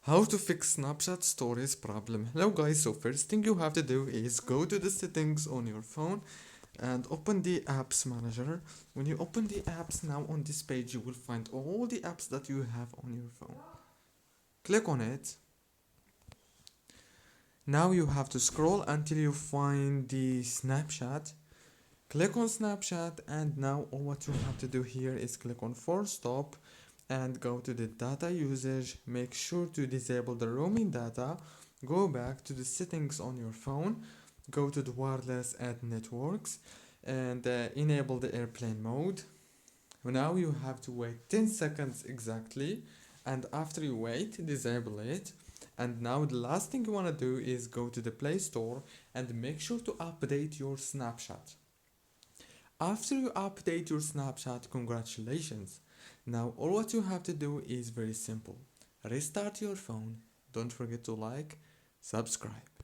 How to fix Snapchat stories problem. Hello guys, so first thing you have to do is go to the settings on your phone and open the apps manager. When you open the apps now on this page, you will find all the apps that you have on your phone. Click on it. Now you have to scroll until you find the Snapchat. Click on Snapchat, and now all what you have to do here is click on force stop and go to the data usage. Make sure to disable the roaming data. Go back to the settings on your phone, go to the wireless and networks, and enable the airplane mode. Now you have to wait 10 seconds exactly, and after you wait, disable it. And now the last thing you want to do is go to the Play Store and make sure to update your Snapchat. After you update your Snapchat, congratulations. Now all what you have to do is very simple. Restart your phone. Don't forget to like, subscribe.